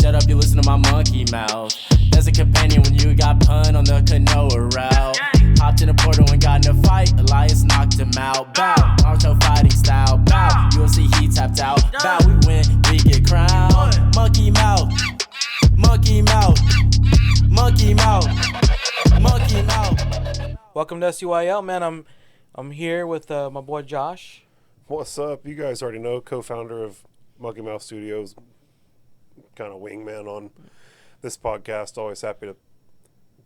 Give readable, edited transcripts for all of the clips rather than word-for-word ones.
shut up, you listen to my monkey mouth. There's a companion when you got pun on the canoa route. Hopped in a portal and got in a fight, Elias knocked him out. Bow, Naruto fighting style. Bow, UFC he tapped out. Bow, we win, we get crowned. Monkey mouth, monkey mouth, monkey mouth, monkey mouth. Welcome to SUYL, man. I'm here with my boy Josh. What's up? You guys already know, co-founder of Monkey Mouth Studios, kind of wingman on this podcast. Always happy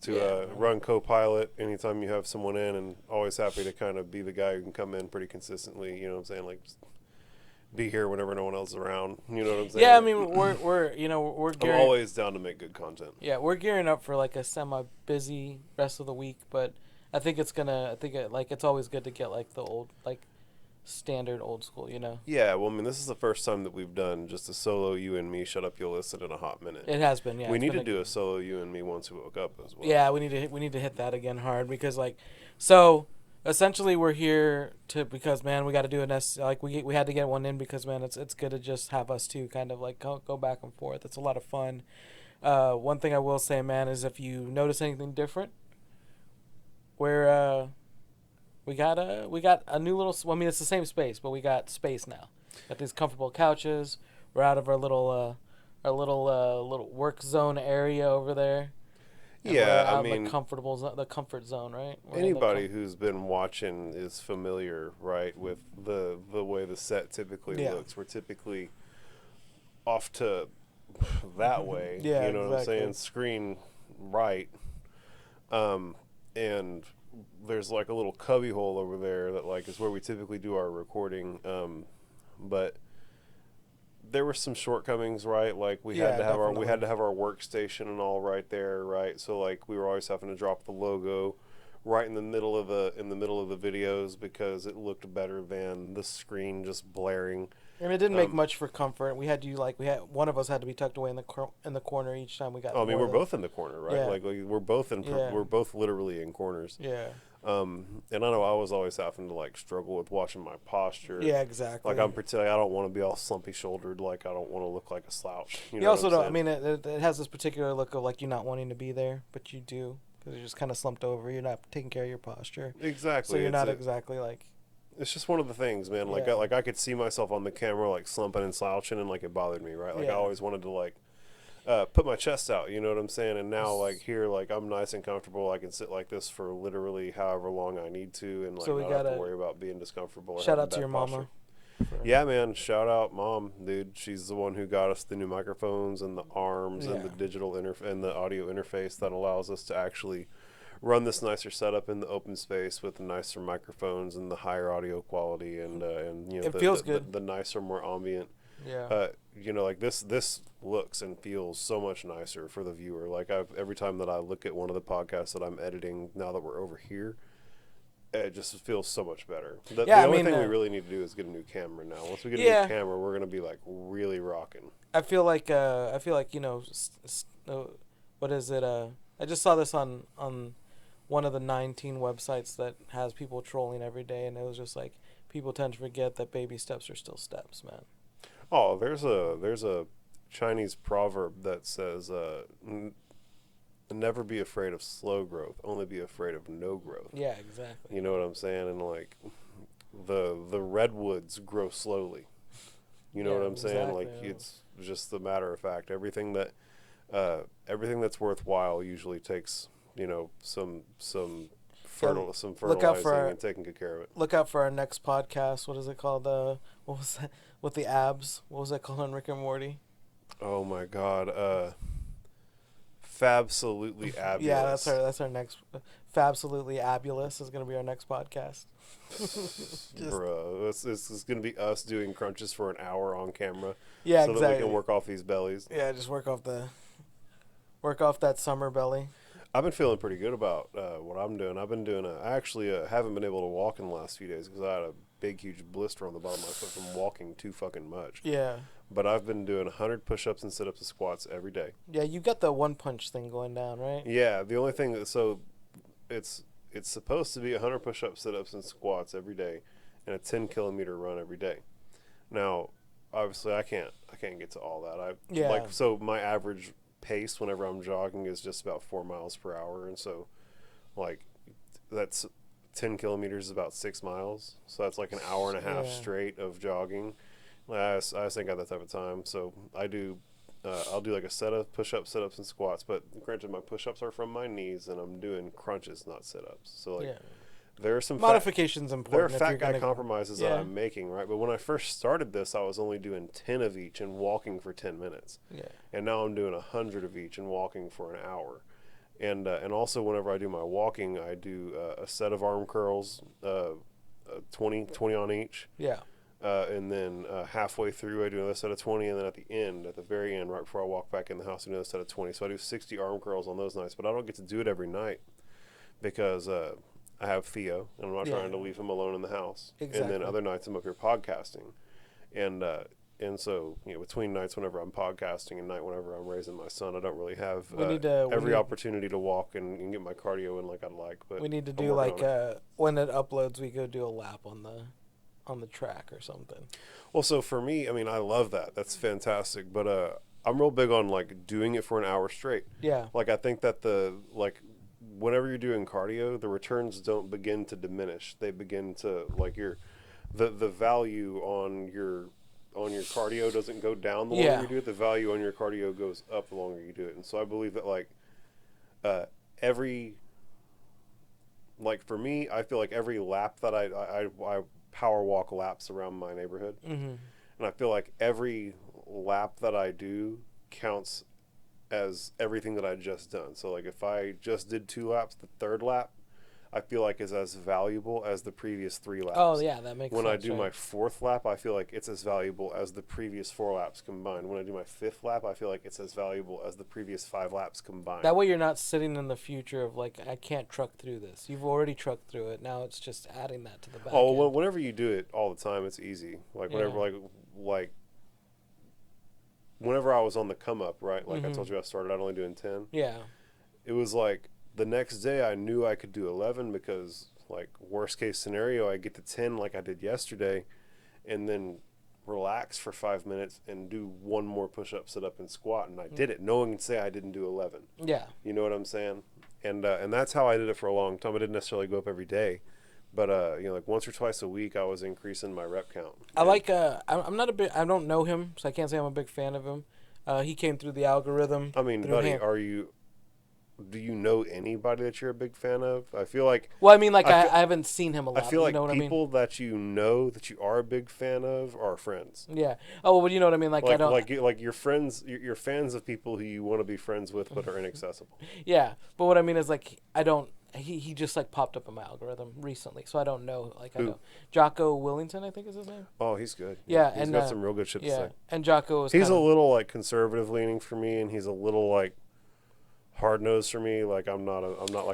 to run co-pilot anytime you have someone in, and always happy to kind of be the guy who can come in pretty consistently. You know what I'm saying? Like, just be here whenever no one else is around. You know what I'm saying? Yeah, I mean we're gearing, I'm always down to make good content. Yeah, we're gearing up for like a semi-busy rest of the week, but I think it's always good to get like the old standard old school, you know. Yeah, well, I mean, this is the first time that we've done just a solo you and me shut up, you'll listen in a hot minute. It has been, yeah. We need to do a solo you and me once we woke up as well. Yeah, we need to hit that again hard because so essentially we're here because man, we got to do we had to get one in because man, it's good to just have us two kind of like go back and forth. It's a lot of fun. One thing I will say, man, is if you notice anything different, we got a new little. Well, I mean, it's the same space, but we got space now. Got these comfortable couches. We're out of our little work zone area over there. Yeah, I mean, the comfort zone, right? Anybody who's been watching is familiar, right, with the way the set typically looks. We're typically off to that way. Yeah, you know exactly. what I'm saying? Screen right, and there's like a little cubby hole over there that like is where we typically do our recording, but there were some shortcomings, right? Like we had to have our workstation and all right there, right? So like we were always having to drop the logo right in the middle of the videos because it looked better than the screen just blaring. And it didn't make much for comfort. One of us had to be tucked away in the corner each time we got. Oh, I mean, we're both in the corner, right? Yeah. Like we're both literally in corners. Yeah. And I know I was always having to like struggle with watching my posture. Yeah, exactly. Like I'm pretending I don't want to be all slumpy shouldered. Like I don't want to look like a slouch. You also don't. I mean, it has this particular look of like you not wanting to be there, but you do because you're just kind of slumped over. You're not taking care of your posture. Exactly. So you're not exactly like. It's just one of the things, man. Like I could see myself on the camera like slumping and slouching, and like it bothered me, right? Like I always wanted to like put my chest out, you know what I'm saying? And now like here, like I'm nice and comfortable. I can sit like this for literally however long I need to, and like not have to worry about being discomfortable. Shout out to your mama. Yeah, man. Shout out, mom, dude. She's the one who got us the new microphones and the arms and the digital and the audio interface that allows us to actually run this nicer setup in the open space with the nicer microphones and the higher audio quality and you know it feels good. The nicer, more ambient. Yeah. You know, like this looks and feels so much nicer for the viewer. Like every time that I look at one of the podcasts that I'm editing now that we're over here, it just feels so much better. The only thing we really need to do is get a new camera now. Once we get a new camera, we're gonna be like really rocking. I feel like you know, what is it? I just saw this on one of the 19 websites that has people trolling every day, and it was just like people tend to forget that baby steps are still steps, man. Oh, there's a Chinese proverb that says, "Never be afraid of slow growth, only be afraid of no growth." Yeah, exactly. You know what I'm saying? And like the redwoods grow slowly. You know what I'm saying? Like it's just the matter of fact. Everything that's worthwhile usually takes, you know, some fertilizing and taking good care of it. Look out for our next podcast. What is it called? What was that? With the abs. What was that called on Rick and Morty? Oh my God. Fabsolutely Abulous. Yeah, that's our next. Fabsolutely Abulous is going to be our next podcast. Bro, this is going to be us doing crunches for an hour on camera. Yeah, so exactly. that we can work off these bellies. Yeah, just work off that summer belly. I've been feeling pretty good about what I'm doing. I've been doing I actually haven't been able to walk in the last few days because I had a big, huge blister on the bottom of my foot from walking too fucking much. Yeah. But I've been doing 100 push-ups and sit-ups and squats every day. Yeah, you got the one punch thing going down, right? Yeah, the only thing so it's supposed to be 100 push-ups, sit-ups, and squats every day, and a 10-kilometer run every day. Now, obviously I can't get to all that. Yeah. Like, so my average pace whenever I'm jogging is just about 4 miles per hour, and so like that's 10 kilometers is about 6 miles, so that's like an hour and a half straight of jogging. I just ain't got that type of time, so I do. I'll do like a set of push-ups, sit-ups, and squats. But granted, my push-ups are from my knees, and I'm doing crunches, not sit-ups. So like, there are some modifications important. There are fat guy compromises that I'm making, right? But when I first started this, I was only doing 10 of each and walking for 10 minutes. Yeah. And now I'm doing 100 of each and walking for an hour. And also whenever I do my walking, I do a set of arm curls, 20 on each. Yeah. And then halfway through, I do another set of 20, and then at the very end, right before I walk back in the house, I do another set of 20. So I do 60 arm curls on those nights, but I don't get to do it every night because I have Theo, and I'm not trying to leave him alone in the house. Exactly. And then other nights I'm up here podcasting, and so between nights whenever I'm podcasting and night whenever I'm raising my son, I don't really have every opportunity to walk and get my cardio in like I'd like. But we need to do like when it uploads, we go do a lap on the track or something. Well, so for me, I mean, I love that. That's fantastic. But I'm real big on like doing it for an hour straight. Yeah. Like I think that whenever you're doing cardio, the returns don't begin to diminish. They begin to like the value on your cardio doesn't go down the longer you do it. The value on your cardio goes up the longer you do it. And so I believe that for me, I feel like every lap that I power walk laps around my neighborhood. Mm-hmm. And I feel like every lap that I do counts as everything that I just done. So like if I just did 2 laps, the third lap I feel like is as valuable as the previous 3 laps. Oh yeah, that makes sense. When I do my 4th lap, I feel like it's as valuable as the previous 4 laps combined. When I do my 5th lap, I feel like it's as valuable as the previous 5 laps combined. That way you're not sitting in the future of like, I can't truck through this. You've already trucked through it. Now it's just adding that to the back end. Well, whenever you do it all the time, it's easy. Like whenever like whenever I was on the come up, right? Like I told you I started out only doing 10. Yeah. It was like the next day I knew I could do 11 because like worst case scenario, I get to 10 like I did yesterday and then relax for 5 minutes and do 1 more push-up, sit up, and squat. And I did it. No one can say I didn't do 11. Yeah. You know what I'm saying? And that's how I did it for a long time. I didn't necessarily go up every day. But, like once or twice a week, I was increasing my rep count. I like, I'm not a big, I don't know him, so I can't say I'm a big fan of him. He came through the algorithm. I mean, buddy, do you know anybody that you're a big fan of? I feel like... Well, I mean, like, I haven't seen him a lot. I feel like people that you know that you are a big fan of are friends. Yeah. Oh, well, you know what I mean? Like I don't... Like your friends, you're fans of people who you want to be friends with but are inaccessible. Yeah. But what I mean is, like, I don't... He just, like, popped up in my algorithm recently, so I don't know. Like, I know. Jocko Willington, I think is his name. Oh, he's good. Yeah, he's got some real good shit to say. And Jocko is He's a little, like, conservative leaning for me, and he's a little, like... hard nosed for me. Like I'm not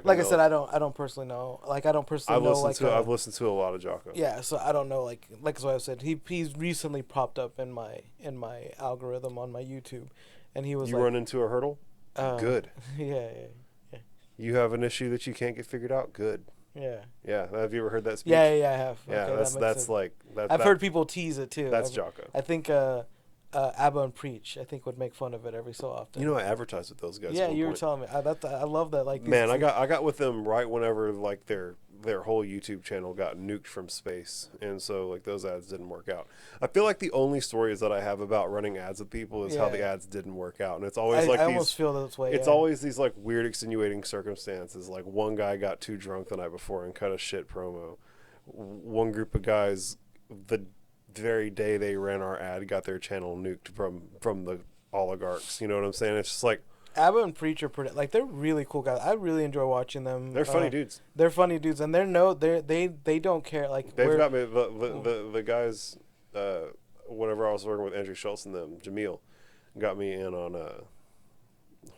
like I said, I don't personally know. Like I don't personally know. I've listened to a lot of Jocko. Yeah, so I don't know. Like what I said, he's recently popped up in my algorithm on my YouTube, and he was. You run into a hurdle? Good. Yeah. You have an issue that you can't get figured out? Good. Yeah. Yeah. Have you ever heard that speech? Yeah, I have. Yeah, okay, that's like that. I've heard people tease it too. That's Jocko. I think. Abba and Preach, I think, would make fun of it every so often. You know, I advertised with those guys. Yeah, you were telling me. I love that. Like, man, I got with them right whenever like their whole YouTube channel got nuked from space, and so like those ads didn't work out. I feel like the only stories that I have about running ads with people is how the ads didn't work out, and it's always I almost feel this way. It's always these like weird extenuating circumstances. Like one guy got too drunk the night before and cut a shit promo. One group of guys, the very day they ran our ad, got their channel nuked from the oligarchs. You know what I'm saying? It's just like Abba and Preach are pretty, like, they're really cool guys. I really enjoy watching them. They're funny dudes. They're funny dudes, and they don't care. Like they've got me the guys. Whenever I was working with Andrew Schultz and them, Jamil got me in on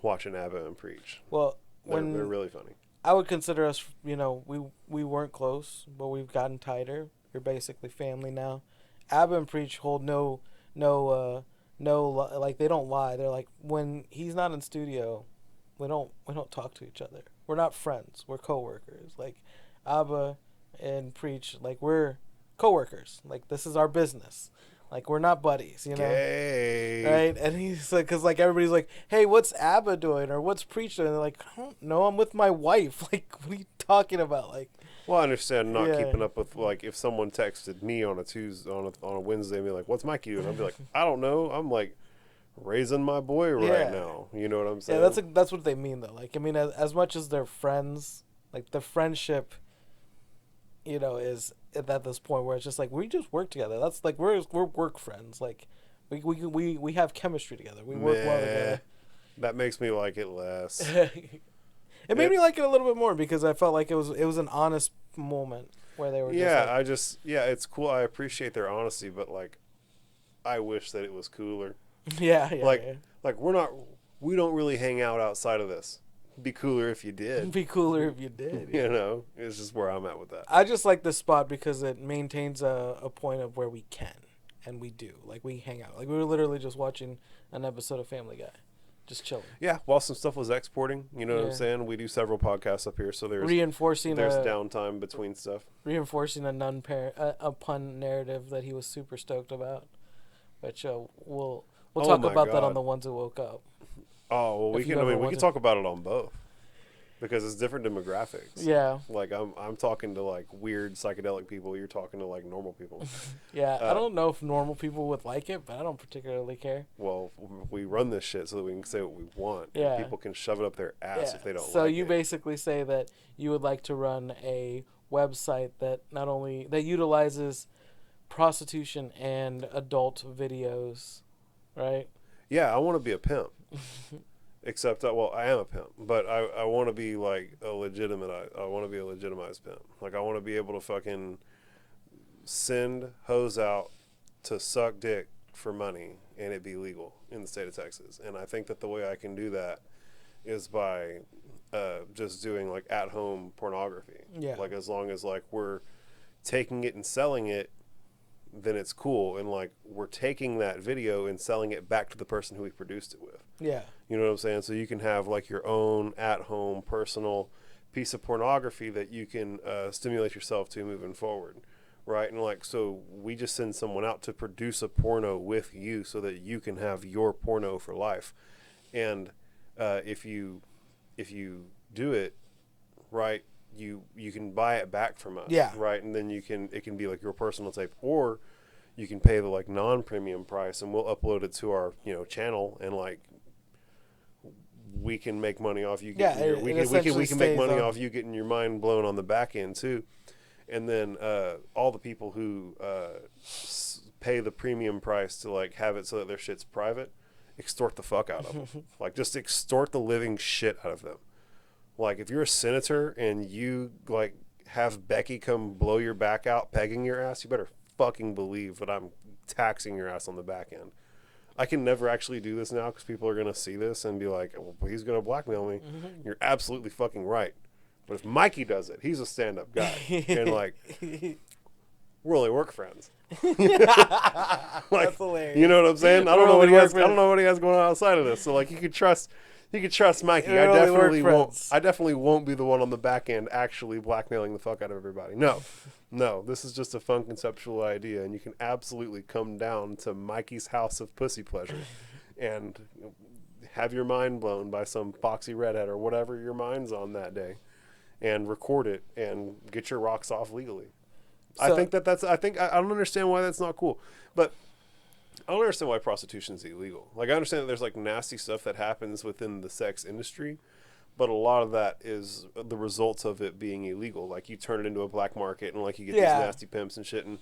watching Abba and Preach. Well, they're really funny. I would consider us. You know, we weren't close, but we've gotten tighter. We're basically family now. Abba and Preach hold no, like, they don't lie. They're like, when he's not in studio, we don't talk to each other. We're not friends. We're coworkers. Like, Abba and Preach, like, we're coworkers. Like, this is our business. Like, we're not buddies, you know? Gay. Right? And he's like, because, like, everybody's like, hey, what's ABBA doing? Or what's Preach doing? And they're like, I don't know. I'm with my wife. Like, what are you talking about? Like, well, I understand not Yeah. keeping up with, like, if someone texted me on a Tuesday, on a Wednesday, and be like, what's Mikey doing? I'd be like, I don't know. I'm, like, raising my boy right Yeah. now. You know what I'm saying? yeah, that's what they mean, though. Like, I mean, as much as they're friends, like, the friendship, you know, is at this point where it's just like, we just work together. That's, like, we're work friends. Like, we have chemistry together. We work well together. That makes me like it less. It made me like it a little bit more because I felt like it was an honest moment where they were just like, it's cool. I appreciate their honesty, but like, I wish that it was cooler. yeah, Like we don't really hang out outside of this. Be cooler if you did. It'd be cooler if you did. You know, it's just where I'm at with that. I just like this spot because it maintains a point of where we can and we do. Like, we hang out. Like, we were literally just watching an episode of Family Guy. Just chilling. Yeah, while some stuff was exporting, you know what I'm Yeah. saying? We do several podcasts up here, so there's Reinforcing downtime between stuff. reinforcing a pun narrative that he was super stoked about. Which we'll Oh talk my about that God. on the ones who woke up. Oh, well, we If you can. I ever mean, we want can to- talk about it on both because it's different demographics. Yeah, Like I'm talking to like weird psychedelic people. You're talking to like normal people. yeah. I don't know if normal people would like it, but I don't particularly care. Well, we run this shit so that we can say what we want. Yeah. And people can shove it up their ass Yeah. if they don't. So like you it. basically say that you would like to run a website that not only that utilizes prostitution and adult videos, right? Yeah, I want to be a pimp. Except, well, I am a pimp, but I want to be like a legitimate. I want to be a legitimized pimp. Like I want to be able to fucking send hoes out to suck dick for money and it be legal in the state of Texas. And I think that the way I can do that is by just doing like at home pornography. Yeah. Like as long as like we're taking it and selling it, then it's cool. And like we're taking that video and selling it back to the person who we produced it with. Yeah. You know what I'm saying? So you can have like your own at-home personal piece of pornography that you can stimulate yourself to moving forward, right? And like, so we just send someone out to produce a porno with you so that you can have your porno for life. And if you do it right, you can buy it back from us, Yeah. right? And then it can be like your personal tape, or you can pay the like non-premium price and we'll upload it to our channel, and like we can make money off you getting Yeah, we it can make essentially money stays off you getting your mind blown on the back end too. And then all the people who pay the premium price to like have it so that their shit's private, extort the fuck out of them. Like just extort the living shit out of them. Like if you're a senator and you like have Becky come blow your back out pegging your ass, you better fucking believe that I'm taxing your ass on the back end. I can never actually do this now because people are going to see this and be like, well, he's going to blackmail me. Mm-hmm. You're absolutely fucking right. But if Mikey does it, he's a stand-up guy. And like, we're only work friends. Like, That's hilarious. you know what I'm saying? I We're don't know only what he has. work I don't know what he has going on outside of this. So like, you could trust Mikey. We're only work I definitely won't be the one on the back end actually blackmailing the fuck out of everybody. No, this is just a fun conceptual idea, and you can absolutely come down to Mikey's house of pussy pleasure and have your mind blown by some foxy redhead or whatever your mind's on that day, and record it and get your rocks off legally. I don't understand why that's not cool, but I don't understand why prostitution is illegal. Like, I understand that there's like nasty stuff that happens within the sex industry, but a lot of that is the results of it being illegal. Like, you turn it into a black market and like you get these nasty pimps and shit. And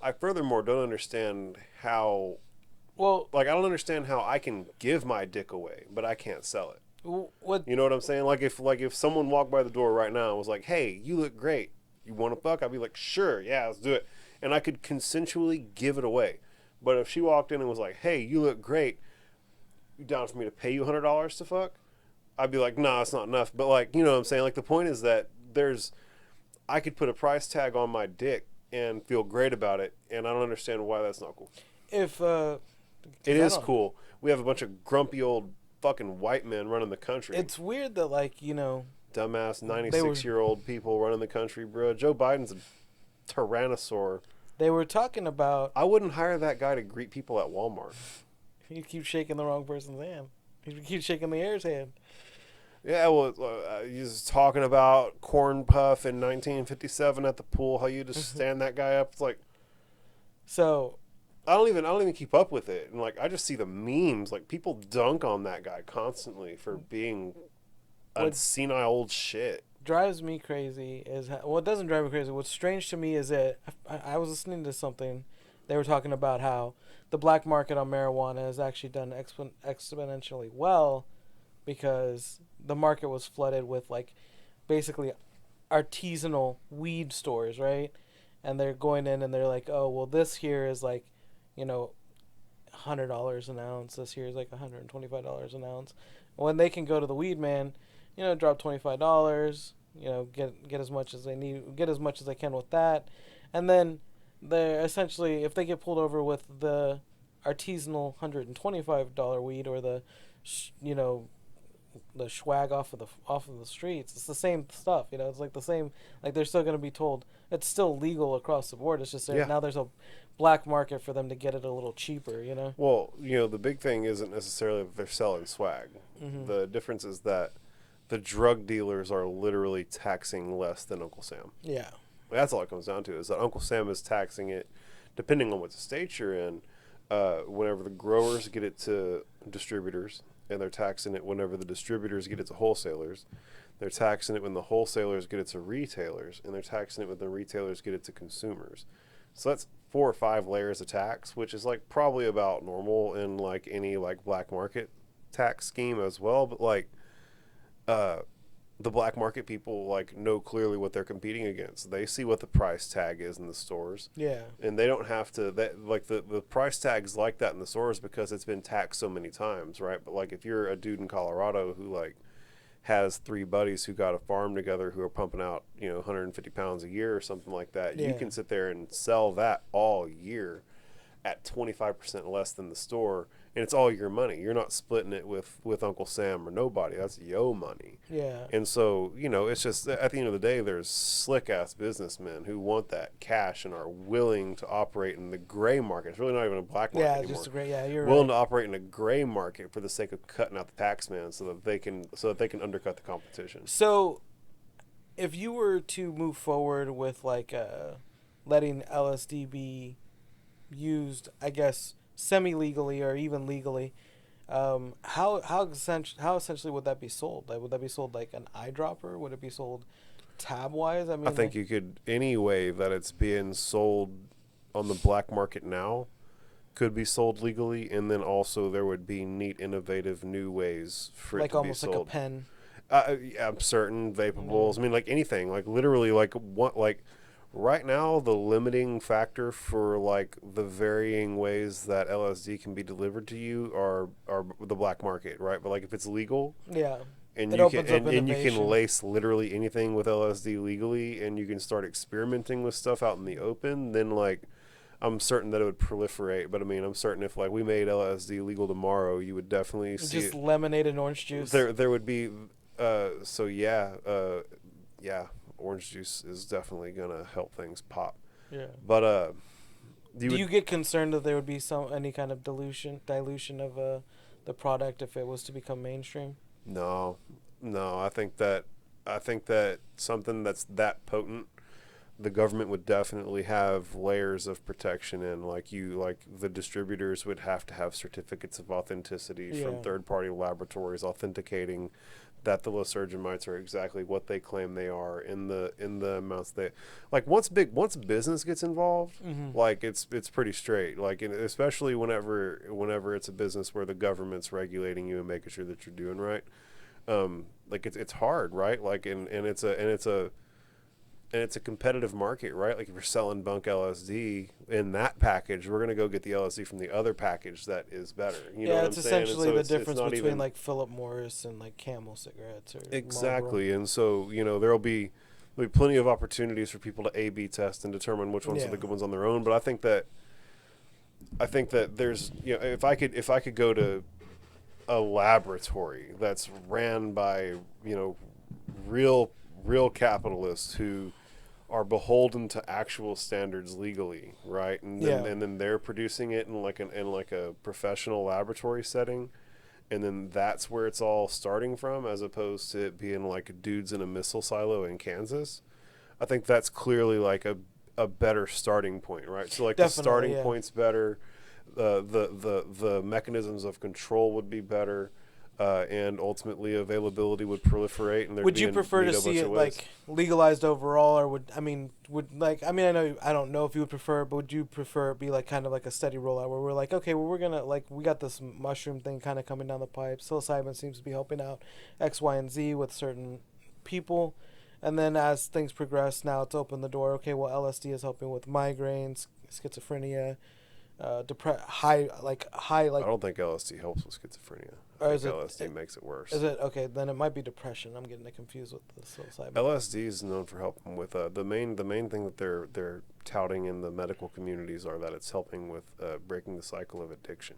I furthermore don't understand how, I don't understand how I can give my dick away, but I can't sell it. What? You know what I'm saying? Like if someone walked by the door right now and was like, "Hey, you look great. You want to fuck?" I'd be like, "Sure, yeah, let's do it." And I could consensually give it away. But if she walked in and was like, "Hey, you look great. You down for me to pay you $100 to fuck?" I'd be like, "Nah, it's not enough." But like, you know what I'm saying? Like, the point is that I could put a price tag on my dick and feel great about it, and I don't understand why that's not cool. It is cool. We have a bunch of grumpy old fucking white men running the country. It's weird that dumbass 96-year-old people running the country, bro. Joe Biden's a tyrannosaur They were talking about. I wouldn't hire that guy to greet people at Walmart. You keep shaking the wrong person's hand. You keep shaking the air's hand. Yeah, well, he's talking about corn puff in 1957 at the pool. How you just stand that guy up? It's like, so I don't even keep up with it, and like I just see the memes. Like people dunk on that guy constantly for being a senile old shit. Drives me crazy is well, it doesn't drive me crazy. What's strange to me is that I was listening to something. They were talking about how the black market on marijuana has actually done exponentially well because the market was flooded with like basically artisanal weed stores, right? And they're going in and they're like, oh well, this here is like, $100 an ounce. This here is like $125 an ounce. When they can go to the weed man, drop $25, get as much as they need, get as much as they can with that. And then they're essentially, if they get pulled over with the artisanal $125 weed or the swag off of the streets, it's the same stuff. It's like the same, like they're still going to be told it's still legal across the board. It's just now there's a black market for them to get it a little cheaper, Well, the big thing isn't necessarily that they're selling swag. Mm-hmm. The difference is that the drug dealers are literally taxing less than Uncle Sam. Yeah. That's all it comes down to, is that Uncle Sam is taxing it, depending on what state you're in, whenever the growers get it to distributors, and they're taxing it whenever the distributors get it to wholesalers. They're taxing it when the wholesalers get it to retailers, and they're taxing it when the retailers get it to consumers. So that's 4 or 5 layers of tax, which is like probably about normal in like any like black market tax scheme as well. But like, the black market people like know clearly what they're competing against. They see what the price tag is in the stores. Yeah. And they don't have to, the price tag's like that in the stores because it's been taxed so many times, right? But like if you're a dude in Colorado who like has 3 buddies who got a farm together who are pumping out, 150 pounds a year or something like that, you can sit there and sell that all year at 25% less than the store, and it's all your money. You're not splitting it with Uncle Sam or nobody. That's yo money. Yeah. And so, it's just, at the end of the day, there's slick-ass businessmen who want that cash and are willing to operate in the gray market. It's really not even a black market anymore. Just a gray, you're willing right. to operate in a gray market for the sake of cutting out the tax man so that they can undercut the competition. So, if you were to move forward with, like, letting LSD be used, I guess, semi-legally or even legally, how essentially would that be sold? Like, would that be sold like an eyedropper? Would it be sold tab-wise? I think you could, any way that it's being sold on the black market now could be sold legally, and then also there would be neat, innovative, new ways for it to be sold. Like almost like a pen. I'm certain vapables. I mean, like anything, like literally, like what, like. Right now, the limiting factor for like the varying ways that LSD can be delivered to you are the black market, right? But like if it's legal, and you can lace literally anything with LSD legally, and you can start experimenting with stuff out in the open, then like I'm certain that it would proliferate. But I mean, I'm certain if like we made LSD legal tomorrow, you would definitely see just lemonade and orange juice. There would be orange juice is definitely gonna help things pop. Yeah. But do you get concerned that there would be any kind of dilution of the product if it was to become mainstream? No. I think that something that's that potent, the government would definitely have layers of protection in. Like the distributors would have to have certificates of authenticity from third-party laboratories authenticating that the lysergamites are exactly what they claim they are in the amounts they like. Once business gets involved, like it's pretty straight. Like especially whenever it's a business where the government's regulating you and making sure that you're doing right. Like it's hard, right? Like and it's a competitive market, right? Like if you're selling bunk LSD in that package, we're gonna go get the LSD from the other package that is better. You know what I'm saying? Essentially the difference between like Philip Morris and like Camel cigarettes or exactly. Marlboro. And so there'll be plenty of opportunities for people to A/B test and determine which ones are the good ones on their own. But I think that there's if I could go to a laboratory that's ran by real capitalists who are beholden to actual standards legally, right? And then they're producing it in like a professional laboratory setting, and then that's where it's all starting from, as opposed to it being like dudes in a missile silo in Kansas. I think that's clearly like a better starting point, right? So like Definitely, the starting point's better, the mechanisms of control would be better. And ultimately availability would proliferate. And would you prefer to see it like legalized overall, or I know I don't know if you would prefer, but would you prefer it be like kind of like a steady rollout where we're like, okay, well, we're gonna like, we got this mushroom thing kind of coming down the pipe. Psilocybin seems to be helping out X, Y, and Z with certain people, and then as things progress, now it's opened the door. Okay, well, LSD is helping with migraines, schizophrenia. High. I don't think LSD helps with schizophrenia. I think LSD makes it worse. Is it okay? Then it might be depression. I'm getting it confused with the psilocybin. LSD is known for helping with the main thing that they're touting in the medical communities are that it's helping with breaking the cycle of addiction.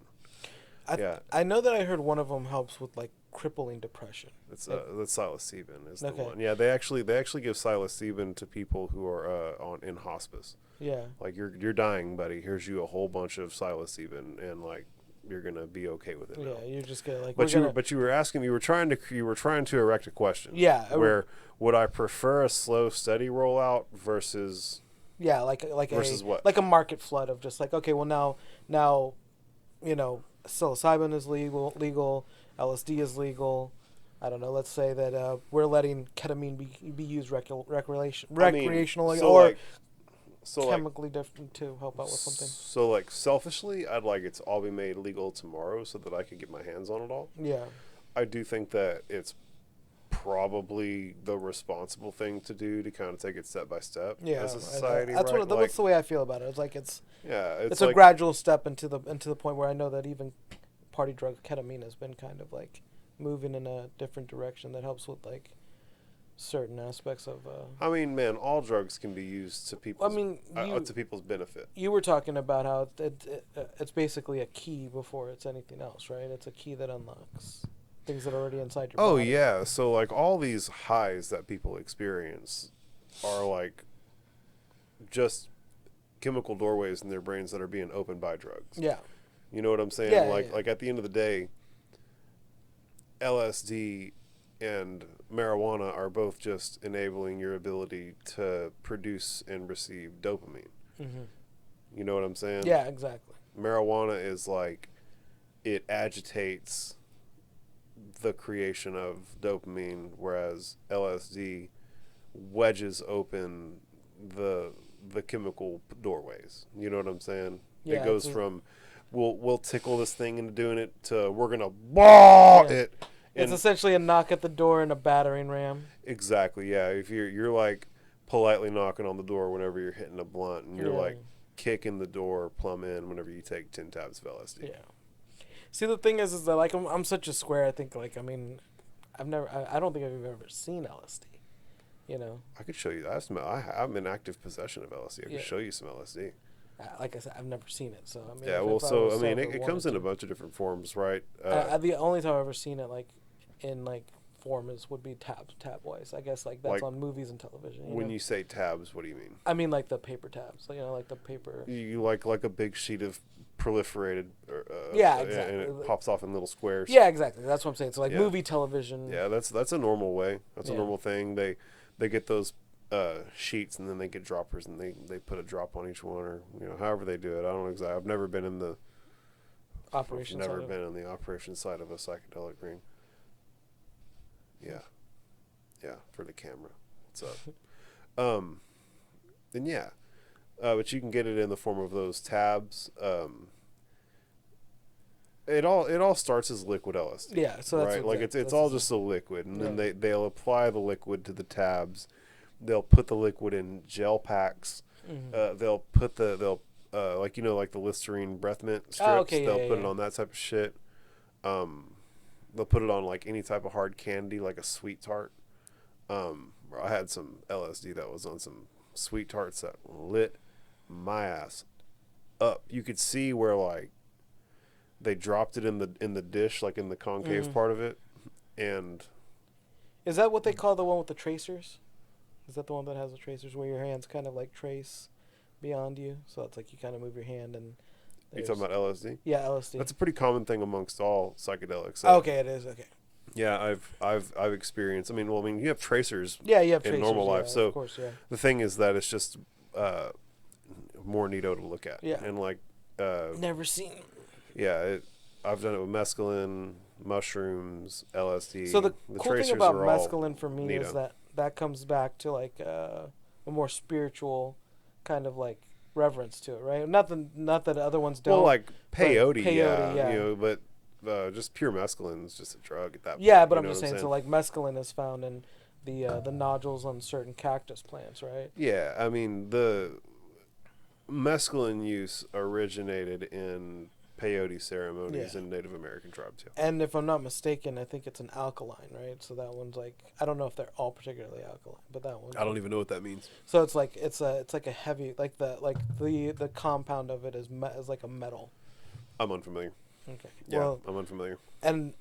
I know that I heard one of them helps with like crippling depression. That's psilocybin is the one. Yeah, they actually give psilocybin to people who are in hospice. Yeah. Like you're dying, buddy. Here's you a whole bunch of psilocybin, and like you're gonna be okay with it. Yeah, now. you're just gonna like. But you were trying to erect a question. Yeah. Where would I prefer a slow, steady rollout versus? Yeah, versus what? Like a market flood of just like, okay, well now, psilocybin is legal, LSD is legal. I don't know. Let's say that we're letting ketamine be used recreationally or. Chemically different to help out with something. So, like, selfishly, I'd like it to all be made legal tomorrow so that I can get my hands on it all. Yeah. I do think that it's probably the responsible thing to do to kind of take it step by step as a society. That's the way I feel about it. It's like it's like, a gradual step into the point where I know that even party drug ketamine has been kind of like moving in a different direction that helps with like certain aspects of I mean, man, all drugs can be used to people's to people's benefit. You were talking about how it's basically a key before it's anything else, right? It's a key that unlocks things that are already inside your body. Oh yeah, so like all these highs that people experience are like just chemical doorways in their brains that are being opened by drugs. Yeah. You know what I'm saying? Yeah, like at the end of the day, LSD and marijuana are both just enabling your ability to produce and receive dopamine. Mm-hmm. You know what I'm saying? Yeah, exactly. Marijuana is like, it agitates the creation of dopamine, whereas LSD wedges open the chemical doorways. You know what I'm saying? Yeah, it goes from, we'll tickle this thing into doing it to we're gonna it. It's essentially a knock at the door and a battering ram. Exactly, yeah. If you're like politely knocking on the door whenever you're hitting a blunt, and you're like kicking the door plumb in whenever you take 10 tabs of LSD. Yeah. See, the thing is that like I'm such a square. I think like I don't think I've ever seen LSD. You know. I could show you. I'm in active possession of LSD. I could show you some LSD. Like I said, I've never seen it, so I mean. Yeah, well, so I mean, it comes in a bunch of different forms, right? The only time I've ever seen it like in like form would be tab wise. I guess like that's like, on movies and television. When you say tabs, what do you mean? I mean like the paper tabs, like the paper. You like a big sheet of proliferated. Yeah, exactly. And it pops off in little squares. Yeah, exactly. That's what I'm saying. So like movie, television. Yeah, that's a normal way. That's a normal thing. They get those sheets and then they get droppers and they put a drop on each one, or however they do it. I don't know exactly. I've never been in the operation. Never been on the operation side of a psychedelic ring. Yeah, for the camera. What's up? Then yeah, but you can get it in the form of those tabs. It all starts as liquid LSD. Yeah, so that's right. Like it's all just a liquid, and then they'll apply the liquid to the tabs. They'll put the liquid in gel packs. Mm-hmm. They'll put like the Listerine breath mint strips. Oh, okay, they'll put it on that type of shit. They'll put it on like any type of hard candy, like a sweet tart. I had some LSD that was on some sweet tarts that lit my ass up. You could see where like they dropped it in the dish, like in the concave part of it, and is that what they call the one with the tracers? Is that the one that has the tracers where your hands kind of like trace beyond you? So it's like you kind of move your hand and. You talking about LSD? Yeah, LSD. That's a pretty common thing amongst all psychedelics. Okay, it is okay. Yeah, I've experienced. I mean, you have tracers. Yeah, you have in tracers, normal life. So of course, yeah. The thing is that it's just more neato to look at. Yeah. And like. Never seen. Yeah, I've done it with mescaline, mushrooms, LSD. So the cool thing about mescaline for me neato. is that comes back to like a more spiritual kind of like reverence to it, right? Not that other ones don't. Well, like peyote, yeah. you know, but just pure mescaline is just a drug at that point. Yeah, but I'm just saying, so like mescaline is found in the nodules on certain cactus plants, right? Yeah, I mean the mescaline use originated in peyote ceremonies in Native American tribes. Yeah. And if I'm not mistaken, I think it's an alkaline, right? So that one's like, I don't know if they're all particularly alkaline, but that one. I don't even know what that means. So it's like it's like a heavy, like the compound of it is like a metal. I'm unfamiliar. Okay. Yeah, well, I'm unfamiliar. And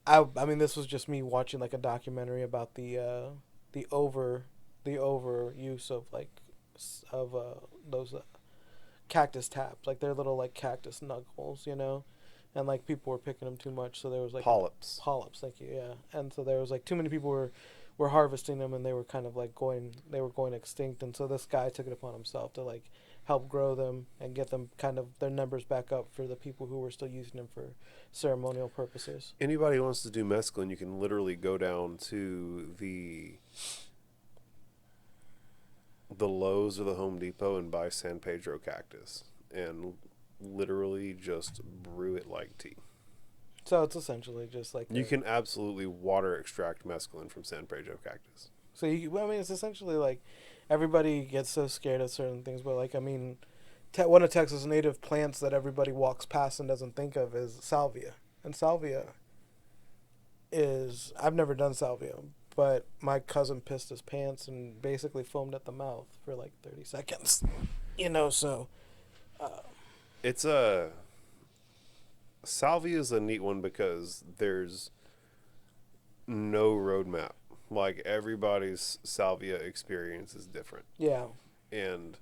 I mean, this was just me watching like a documentary about the over use of like those cactus taps, like they're little like cactus knuckles, you know, and like people were picking them too much, so there was like polyps. Thank you, yeah, and so there was like too many people were harvesting them, and they were kind of like going extinct, and so this guy took it upon himself to like help grow them and get them kind of their numbers back up for the people who were still using them for ceremonial purposes. Anybody who wants to do mescaline, you can literally go down to the Lowe's or the Home Depot and buy San Pedro cactus and literally just brew it like tea. So it's essentially just like you can absolutely water extract mescaline from San Pedro cactus. So I mean, it's essentially like everybody gets so scared of certain things, but like I mean, one of Texas' native plants that everybody walks past and doesn't think of is salvia, and salvia is I've never done salvia. But my cousin pissed his pants and basically foamed at the mouth for like 30 seconds. You know, so. It's salvia is a neat one because there's no roadmap. Like everybody's salvia experience is different. Yeah. And,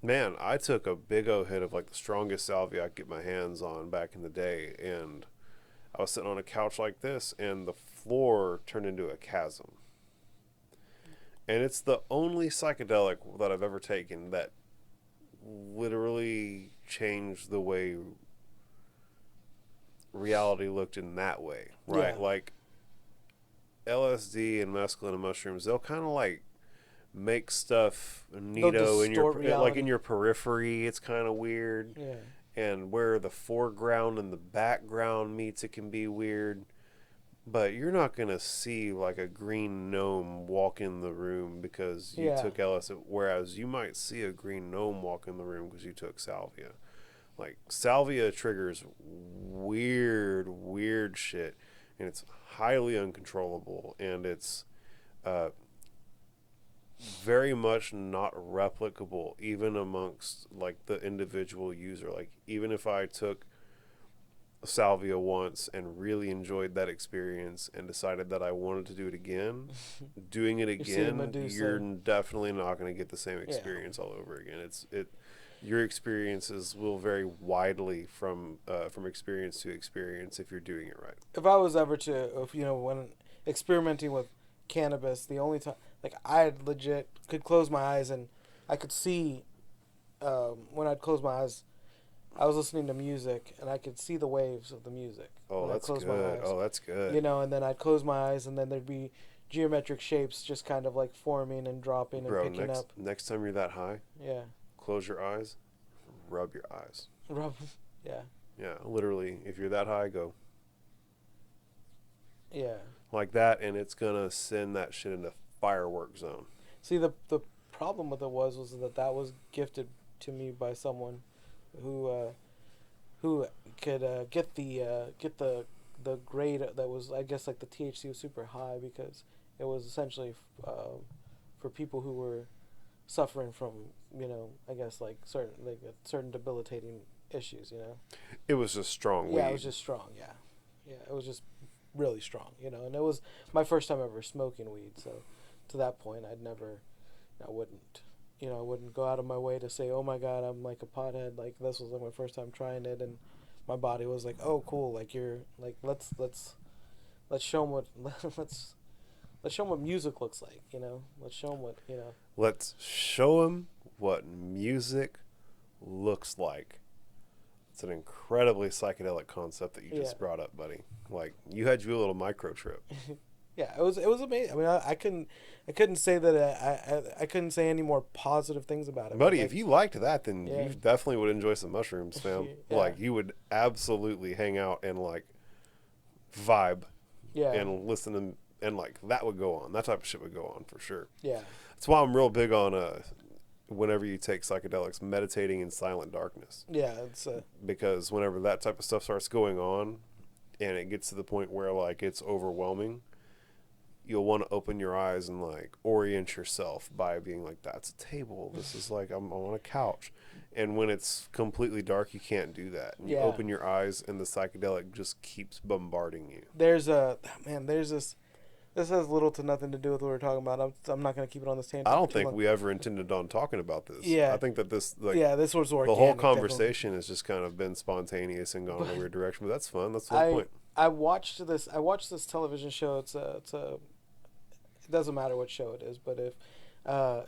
man, I took a big old hit of like the strongest salvia I could get my hands on back in the day. And I was sitting on a couch like this, and the floor turned into a chasm. And it's the only psychedelic that I've ever taken that literally changed the way reality looked in that way, right? Yeah. Like LSD and mescaline and mushrooms, they'll kind of like make stuff neato in your reality. like in your periphery. It's kind of weird. Yeah. And where the foreground and the background meets, it can be weird. But you're not going to see like a green gnome walk in the room because you took LSD. Whereas you might see a green gnome walk in the room because you took salvia. Like, salvia triggers weird shit. And it's highly uncontrollable. And it's very much not replicable even amongst like the individual user. Like even if I took salvia once and really enjoyed that experience and decided that I wanted to do it again, doing it again, you're definitely not going to get the same experience all over again. Your experiences will vary widely from experience to experience if you're doing it right. If I was ever when experimenting with cannabis, the only time like I legit could close my eyes and I could see when I'd close my eyes, I was listening to music and I could see the waves of the music. Oh, that's good. Oh, that's good. You know, and then I'd close my eyes and then there'd be geometric shapes just kind of like forming and dropping and picking up. Next time you're that high, close your eyes, rub your eyes. Yeah. Yeah, literally, if you're that high, go. Yeah. Like that, and it's gonna send that shit into firework zone. See, the problem with it was that was gifted to me by someone who could get the grade that was, I guess, like the THC was super high because it was essentially for people who were suffering from, you know, I guess like certain debilitating issues, you know. It was just strong weed. Yeah, it was just strong. Yeah, it was just really strong, you know. And it was my first time ever smoking weed, so to that point, I wouldn't go out of my way to say, oh my God, I'm like a pothead. Like this was like my first time trying it, and my body was like, oh cool, like you're like let's show them what let's show them what music looks like, you know. Let's show them what, you know. Let's show them what music looks like. It's an incredibly psychedelic concept that you just brought up, buddy. Like you had your little micro trip. Yeah, it was amazing. I mean, I couldn't say that I couldn't say any more positive things about it. Buddy, like, if you liked that, then you definitely would enjoy some mushrooms, fam. Yeah. Like you would absolutely hang out and like vibe, and listen and like that would go on. That type of shit would go on for sure. Yeah, that's why I'm real big on whenever you take psychedelics, meditating in silent darkness. Yeah, it's because whenever that type of stuff starts going on, and it gets to the point where like it's overwhelming, you'll want to open your eyes and like orient yourself by being like, that's a table. This is like, I'm on a couch. And when it's completely dark, you can't do that. And you open your eyes and the psychedelic just keeps bombarding you. There's this has little to nothing to do with what we're talking about. I'm not going to keep it on this tangent. I don't think we ever intended on talking about this. Yeah. I think that this was organic. The whole conversation has just kind of been spontaneous and gone in a weird direction, but that's fun. That's the whole point. I watched this television show. It doesn't matter what show it is, but if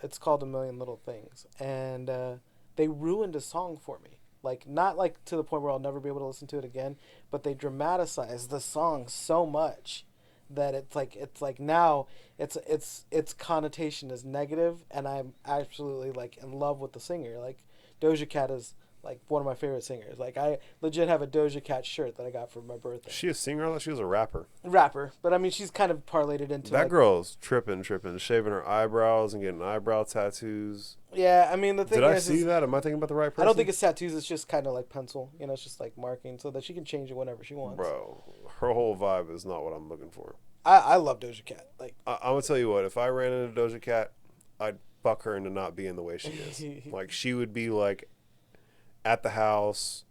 it's called A Million Little Things, and they ruined a song for me. Like not like to the point where I'll never be able to listen to it again, but they dramatized the song so much that it's like now its connotation is negative, and I'm absolutely like in love with the singer. Like Doja Cat is like one of my favorite singers. Like I legit have a Doja Cat shirt that I got for my birthday. Is she a singer? I thought she was a rapper. Rapper, but I mean she's kind of parlayed it into that girl's tripping, shaving her eyebrows and getting eyebrow tattoos. Yeah, I mean the thing is, did I see that? Am I thinking about the right person? I don't think it's tattoos. It's just kind of like pencil. You know, it's just like marking so that she can change it whenever she wants. Bro, her whole vibe is not what I'm looking for. I love Doja Cat. Like I'm gonna tell you what, if I ran into Doja Cat, I'd fuck her into not being the way she is. Like she would be like at the house,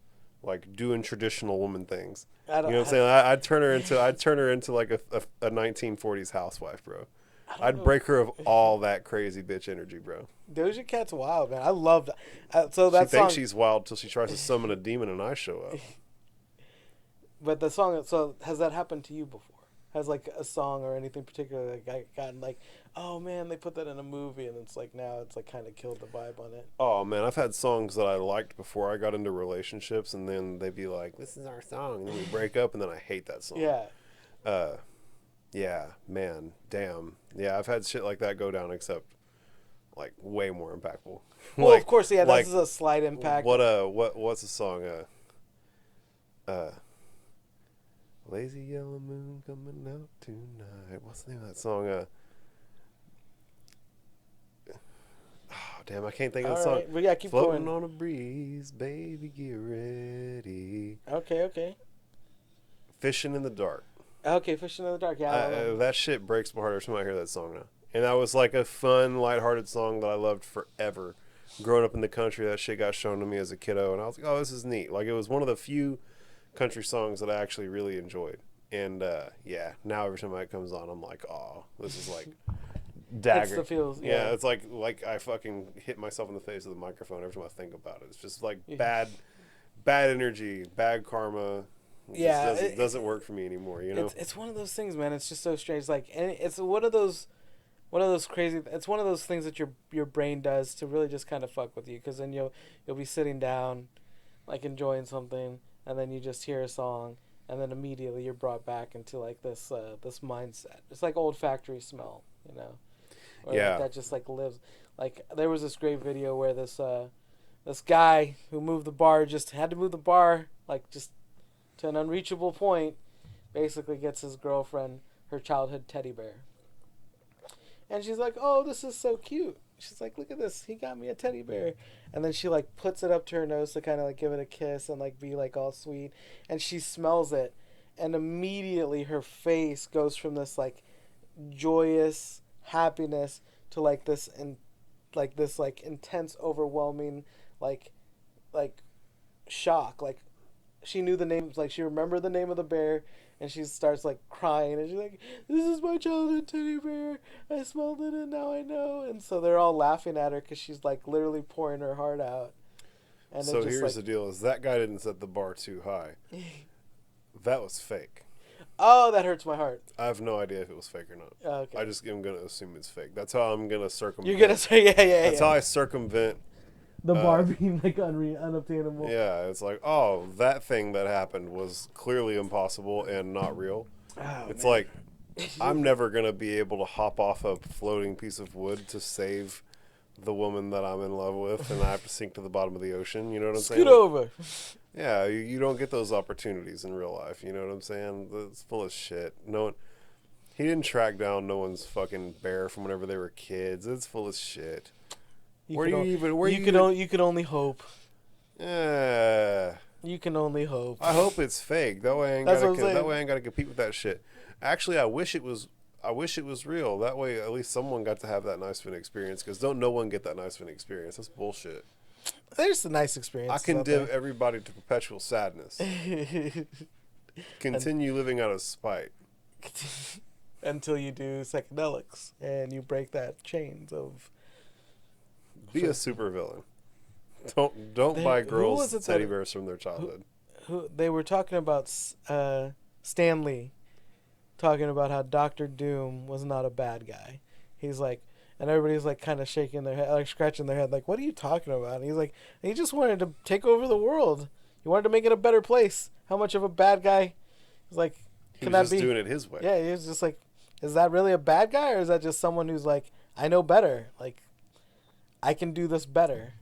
like doing traditional woman things. You know what I'm saying? I'd turn her into like a 1940s housewife, bro. I'd break her of all that crazy bitch energy, bro. Doja Cat's wild, man. I love that. She thinks she's wild till she tries to summon a demon and I show up. But the song, so has that happened to you before? Has like a song or anything particular like gotten like, oh man, they put that in a movie and it's like now it's like kind of killed the vibe on it? Oh man, I've had songs that I liked before I got into relationships, and then they'd be like, "This is our song," and then we break up, and then I hate that song. Yeah. Yeah, man, damn. Yeah, I've had shit like that go down, except like way more impactful. Well, of course, yeah, this is a slight impact. What's the song? Lazy yellow moon coming out tonight. What's the name of that song? Oh, damn, I can't think of the song. Right. We gotta keep Floating going. on a breeze, baby, get ready. Okay. Fishing in the dark. Okay, Fishing in the Dark. Yeah, that shit breaks my heart every time I hear that song now. And that was like a fun, lighthearted song that I loved forever. Growing up in the country, that shit got shown to me as a kiddo, and I was like, oh, this is neat. Like, it was one of the few country songs that I actually really enjoyed. And, yeah, now every time it comes on, I'm like, oh, this is like dagger. It's the feels. Yeah, it's like I fucking hit myself in the face with the microphone every time I think about it. It's just like bad energy, bad karma. It doesn't work for me anymore, you know? It's one of those things, man. It's just so strange. Like, and it's one of those crazy. It's one of those things that your brain does to really just kind of fuck with you, because then you'll be sitting down, like enjoying something, and then you just hear a song, and then immediately you're brought back into like this mindset. It's like olfactory smell, you know? Yeah. Like that just like lives. Like there was this great video where this guy who moved the bar just had to move the bar like just to an unreachable point, basically gets his girlfriend her childhood teddy bear. And she's like, oh, this is so cute. She's like, look at this. He got me a teddy bear. And then she like puts it up to her nose to kind of like give it a kiss and like be like all sweet. And she smells it. And immediately her face goes from this like joyous happiness to like this intense, overwhelming like shock. Like she knew the names, like she remembered the name of the bear, and she starts like crying, and she's like, "This is my childhood teddy bear. I smelled it, and now I know." And so they're all laughing at her because she's like literally pouring her heart out. And so here's the deal: is that guy didn't set the bar too high. That was fake. Oh, that hurts my heart. I have no idea if it was fake or not. Okay. I just am gonna assume it's fake. That's how I'm gonna circumvent. You're gonna say That's how I circumvent. The bar being like unobtainable. Yeah, it's like, oh, that thing that happened was clearly impossible and not real. Oh, it's man. like, I'm never going to be able to hop off a floating piece of wood to save the woman that I'm in love with, and I have to sink to the bottom of the ocean. You know what I'm saying? Scoot over. Yeah, you don't get those opportunities in real life. You know what I'm saying? It's full of shit. He didn't track down no one's fucking bear from whenever they were kids. It's full of shit. You could only hope. Yeah. You can only hope. I hope it's fake. That way I ain't got to compete with that shit. Actually, I wish it was real. That way at least someone got to have that nice fin experience, because don't no one get that nice fin experience. That's bullshit. There's a nice experience. I condemn everybody to perpetual sadness. Continue living out of spite. Until you do psychedelics and you break that chains of. Be a supervillain. Don't buy girls teddy bears from their childhood. Who they were talking about Stanley, talking about how Doctor Doom was not a bad guy. He's like, and everybody's like kind of shaking their head, like scratching their head, like, "What are you talking about?" And he's like, he just wanted to take over the world. He wanted to make it a better place. How much of a bad guy? He's like, he was just doing it his way. Yeah, he was just like, is that really a bad guy, or is that just someone who's like, I know better, like, I can do this better?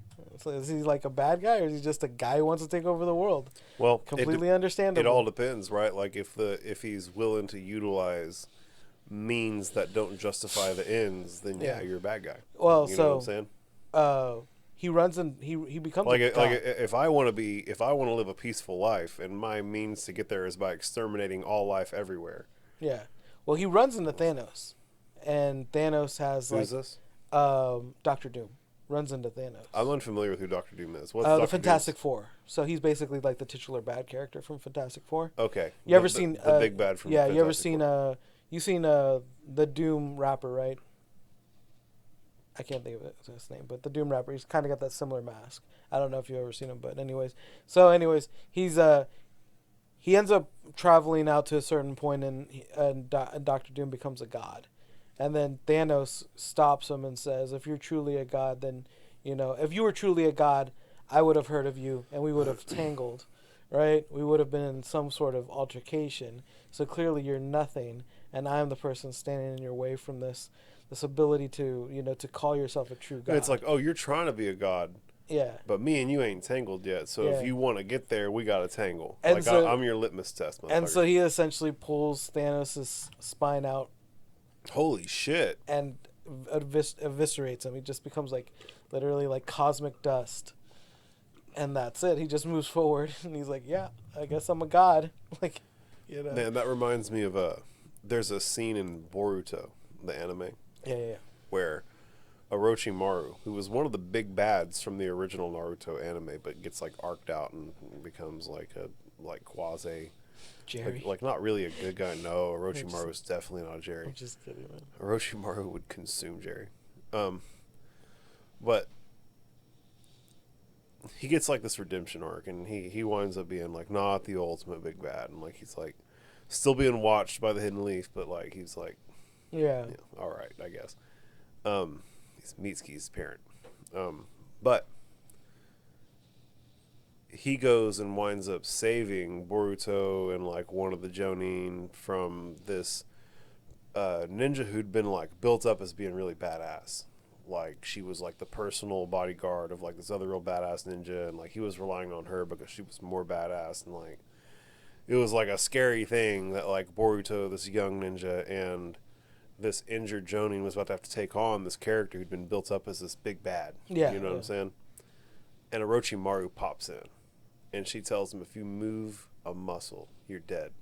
So is he like a bad guy, or is he just a guy who wants to take over the world? Well, completely understandable. It all depends, right? Like if he's willing to utilize means that don't justify the ends, then yeah, you're a bad guy. Well, you know what I'm saying? He runs and he becomes like if I want to live a peaceful life, and my means to get there is by exterminating all life everywhere. Yeah. Well, he runs into Thanos, and Thanos has Who's this? Dr. Doom runs into Thanos. I'm unfamiliar with who Dr. Doom is. What's the Fantastic Four. So he's basically like the titular bad character from Fantastic Four. Okay. You ever seen the big bad from? Yeah. Fantastic You ever seen Four? You seen the Doom rapper, right? I can't think of his name, but the Doom rapper. He's kind of got that similar mask. I don't know if you've ever seen him, but anyways. He's he ends up traveling out to a certain point, and Dr. Doom becomes a god. And then Thanos stops him and says, if you're truly a god, then, if you were truly a god, I would have heard of you, and we would have tangled, right? We would have been in some sort of altercation. So clearly you're nothing, and I'm the person standing in your way from this ability to, to call yourself a true god. And it's like, oh, you're trying to be a god. Yeah. But me and you ain't tangled yet, so if you want to get there, we got to tangle. And like, so, I'm your litmus test, motherfucker. And so he essentially pulls Thanos' spine out. Holy shit. And eviscerates him. He just becomes like literally like cosmic dust. And that's it. He just moves forward and he's like, yeah, I guess I'm a god. Like, Man, that reminds me of there's a scene in Boruto, the anime. Yeah. Where Orochimaru, who was one of the big bads from the original Naruto anime, but gets like arced out and becomes like a quasi Jerry. Like not really a good guy. No, Orochimaru is definitely not Jerry. I'm just kidding, man. Orochimaru would consume Jerry. But he gets like this redemption arc, and he winds up being like not the ultimate big bad, and like he's like still being watched by the Hidden Leaf, but like he's like all right, I guess. He's Mitsuki's parent. But he goes and winds up saving Boruto and like one of the Jonin from this ninja who'd been like built up as being really badass. Like she was like the personal bodyguard of like this other real badass ninja, and like he was relying on her because she was more badass, and like it was like a scary thing that like Boruto, this young ninja, and this injured Jonin was about to have to take on this character who'd been built up as this big bad. Yeah. You know what I'm saying? And Orochimaru pops in, and she tells him, if you move a muscle, you're dead.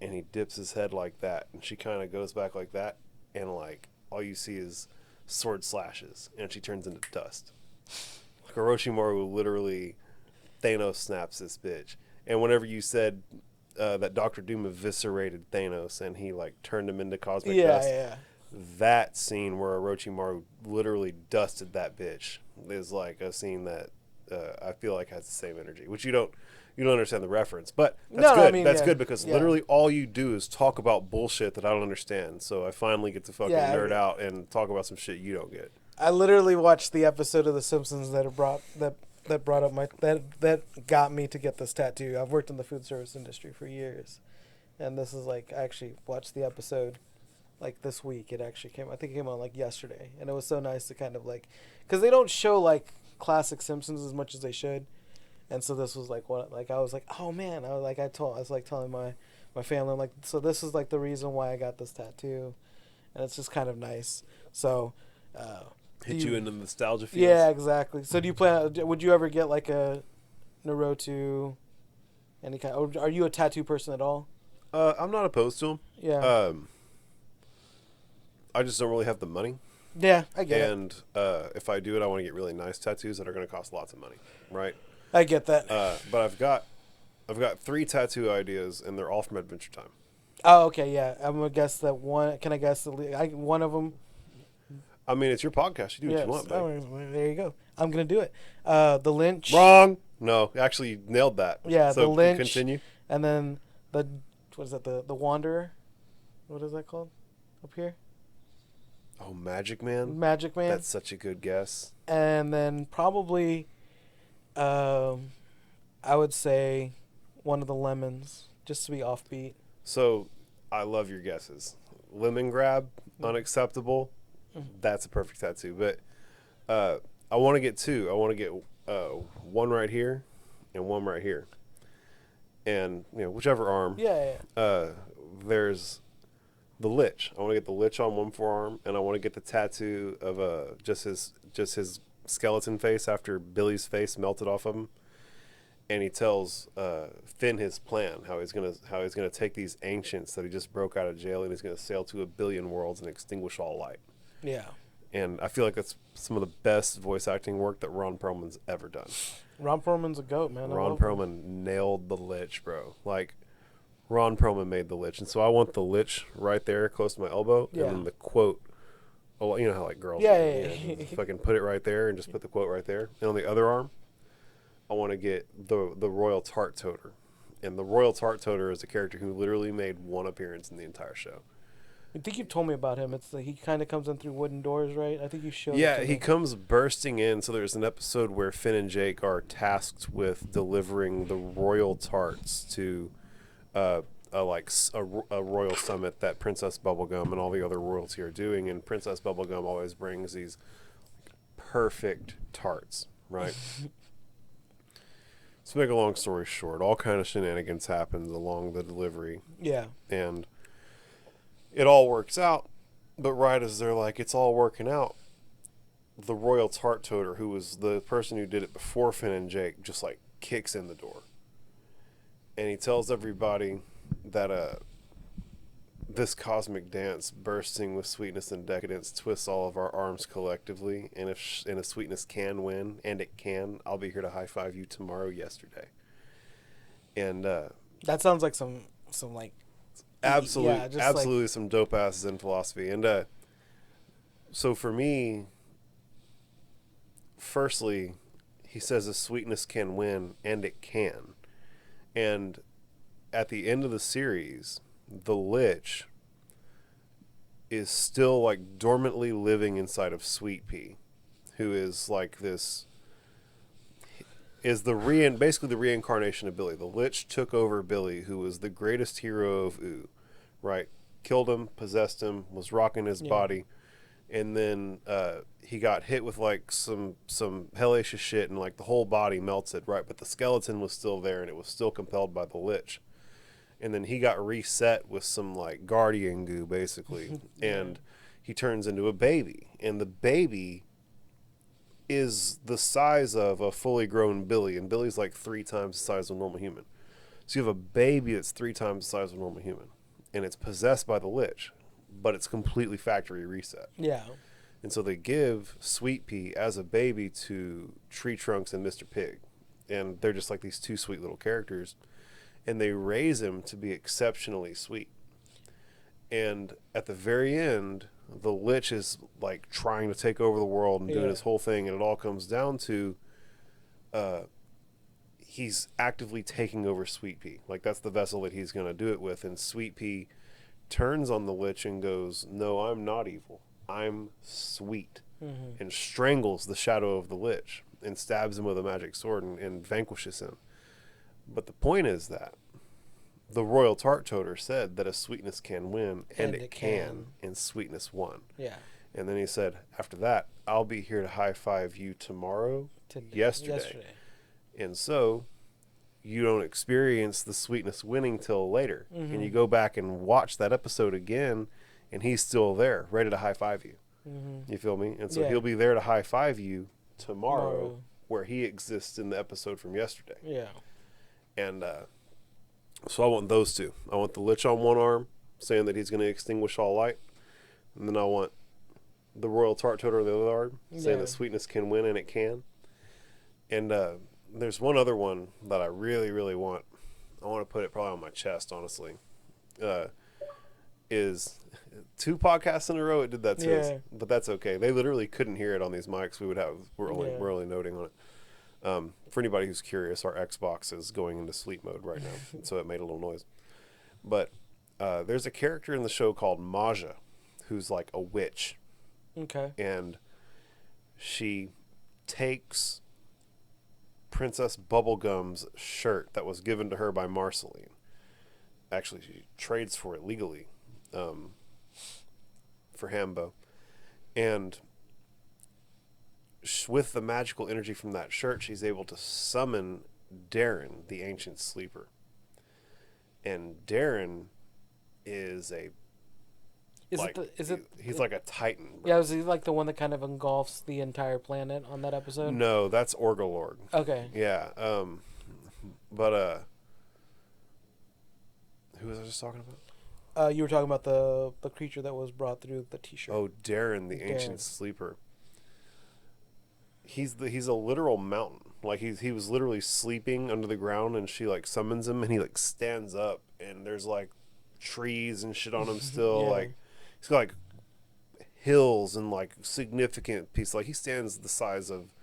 And he dips his head like that, and she kind of goes back like that, and like all you see is sword slashes, and she turns into dust. Like Orochimaru literally Thanos snaps this bitch. And whenever you said that Doctor Doom eviscerated Thanos and he like turned him into cosmic dust, that scene where Orochimaru literally dusted that bitch is like a scene that I feel like has the same energy, which you don't understand the reference, but that's good. I mean, that's good because literally all you do is talk about bullshit that I don't understand. So I finally get to fucking nerd out and talk about some shit you don't get. I literally watched the episode of The Simpsons that brought up that got me to get this tattoo. I've worked in the food service industry for years, and this is like I actually watched the episode like this week. It actually came. I think it came on like yesterday, and it was so nice to kind of like because they don't show like classic Simpsons as much as they should. And so this was like what like I was like, oh man, I was like telling my family, I'm like, so this is like the reason why I got this tattoo, and it's just kind of nice. So hit you into nostalgia feels. Yeah, exactly. So do you plan? Would you ever get like a Naruto, any kind? Or are you a tattoo person at all? I'm not opposed to them. Yeah. I just don't really have the money. Yeah, I get it. And if I do it, I want to get really nice tattoos that are going to cost lots of money, right? I get that. But I've got 3 tattoo ideas, and they're all from Adventure Time. Oh, okay, yeah. I'm gonna guess that one. Can I guess one of them? I mean, it's your podcast. You do what you want, buddy. There you go. I'm gonna do it. The lynch. Wrong. No, actually, you nailed that. Yeah, so the lynch. Continue. And then what is that? The Wanderer. What is that called? Up here. Oh, Magic Man. Magic Man. That's such a good guess. And then probably, I would say, one of the lemons, just to be offbeat. So, I love your guesses. Lemon grab, unacceptable. That's a perfect tattoo. But I want to get 2. I want to get one right here and one right here. And, whichever arm. Yeah. There's the Lich. I want to get the Lich on one forearm, and I want to get the tattoo of just his skeleton face after Billy's face melted off of him. And he tells Finn his plan, how he's gonna take these ancients that he just broke out of jail, and he's gonna sail to 1 billion worlds and extinguish all light. Yeah. And I feel like that's some of the best voice acting work that Ron Perlman's ever done. Ron Perlman's a goat, man. Ron Perlman nailed the Lich, bro. Like, Ron Perlman made the Lich. And so I want the Lich right there, close to my elbow, and then the quote. Oh, you know how like girls fucking put it right there and just put the quote right there. And on the other arm, I want to get the Royal Tart Toter. And the Royal Tart Toter is a character who literally made one appearance in the entire show. I think you've told me about him. It's like he kind of comes in through wooden doors, right? I think you showed. Yeah, he comes bursting in. So there's an episode where Finn and Jake are tasked with delivering the royal tarts to a royal summit that Princess Bubblegum and all the other royalty are doing. And Princess Bubblegum always brings these perfect tarts, right? To make a long story short, all kind of shenanigans happens along the delivery. Yeah. And it all works out, but right as they're like, it's all working out, the Royal Tart Toter, who was the person who did it before Finn and Jake, just like kicks in the door. And he tells everybody that this cosmic dance, bursting with sweetness and decadence, twists all of our arms collectively. And if sweetness can win, and it can, I'll be here to high five you tomorrow, yesterday. And that sounds like some like. Absolutely like, some dope asses in philosophy. And so for me, firstly, he says the sweetness can win, and it can. And at the end of the series, the Lich is still like dormantly living inside of Sweet Pea, who is like this, is basically the reincarnation of Billy. The Lich took over Billy, who was the greatest hero of Ooh, right? Killed him, possessed him, was rocking his body, and then he got hit with like some hellacious shit, and like the whole body melted, right? But the skeleton was still there, and it was still compelled by the Lich. And then he got reset with some like guardian goo, basically, and he turns into a baby, and the baby is the size of a fully grown Billy, and Billy's like 3 times the size of a normal human. So you have a baby that's 3 times the size of a normal human, and it's possessed by the Lich, but it's completely factory reset. Yeah. And so they give Sweet Pea as a baby to Tree Trunks and Mr. Pig, and they're just like these two sweet little characters, and they raise him to be exceptionally sweet. And at the very end, the Lich is like trying to take over the world and doing his whole thing, and it all comes down to he's actively taking over Sweet Pea. Like, that's the vessel that he's going to do it with, and Sweet Pea turns on the Lich and goes, "No, I'm not evil. I'm sweet," and strangles the shadow of the Lich and stabs him with a magic sword and vanquishes him. But the point is that the royal tart toter said that a sweetness can win, and it can, and sweetness won. Yeah. And then he said, after that, I'll be here to high-five you tomorrow, yesterday. And so you don't experience the sweetness winning till later. And you go back and watch that episode again, and he's still there, ready to high-five you. You feel me? And so he'll be there to high-five you tomorrow, where he exists in the episode from yesterday. Yeah. And so I want those two. I want the Lich on one arm, saying that he's going to extinguish all light. And then I want the royal tart toter on the other arm, saying that sweetness can win, and it can. And there's one other one that I really, really want. I want to put it probably on my chest, honestly. Is 2 podcasts in a row it did that to us, but that's okay. They literally couldn't hear it on these mics. We're only noting on it. For anybody who's curious, our Xbox is going into sleep mode right now, so it made a little noise. But there's a character in the show called Maja, who's like a witch. Okay. And she takes Princess Bubblegum's shirt that was given to her by Marceline. Actually, she trades for it legally for Hambo. And with the magical energy from that shirt, she's able to summon Darren, the ancient sleeper. And Darren is he's like a titan, bro. Yeah, is he like the one that kind of engulfs the entire planet on that episode? No, that's Orgalord. Okay. Yeah. But who was I just talking about? You were talking about the creature that was brought through the T-shirt. Oh, Darren, the ancient sleeper. He's a literal mountain. Like he was literally sleeping under the ground, and she like summons him, and he like stands up, and there's like trees and shit on him still. Like he's got like hills and like significant pieces. Like he stands the size of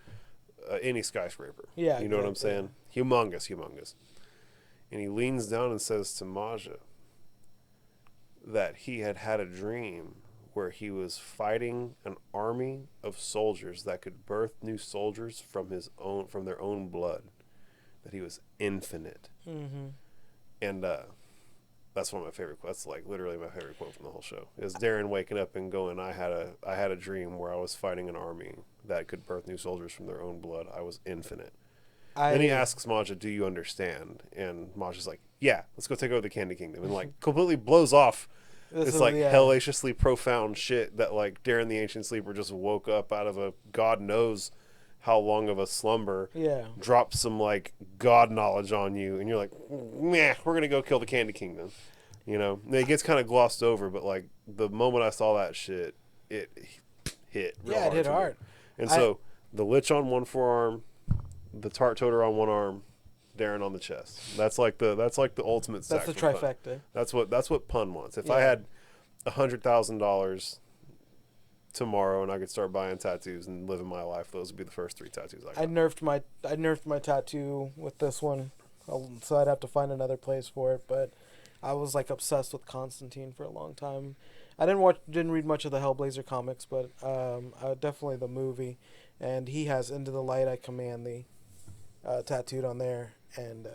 any skyscraper. Yeah, you know what I'm saying? Humongous. And he leans down and says to Maja that he had a dream where he was fighting an army of soldiers that could birth new soldiers from their own blood. That he was infinite. And that's one of my favorite quotes. That's like literally my favorite quote from the whole show. Is Darren waking up and going, I had a dream where I was fighting an army that could birth new soldiers from their own blood. I was infinite. Then he asks Maja, do you understand? And Maja's like, yeah, let's go take over the Candy Kingdom. And like completely blows off this like hellaciously profound shit that like Darren the Ancient Sleeper just woke up out of a God knows how long of a slumber. Yeah. Dropped some like God knowledge on you, and you're like, meh, we're gonna go kill the Candy Kingdom. You know? And it gets kind of glossed over, but like the moment I saw that shit, it hit real hard. It hit hard. And so the Lich on one forearm, the Tart Toter on one arm, Darren on the chest. That's like the ultimate sack. That's the trifecta. Pun. That's what Pun wants. If I had $100,000 tomorrow and I could start buying tattoos and living my life, those would be the first 3 tattoos I got. I nerfed my tattoo with this one, so I'd have to find another place for it. But I was like obsessed with Constantine for a long time. I didn't read much of the Hellblazer comics, but definitely the movie. And he has "Into the Light I Command Thee" tattooed on there, and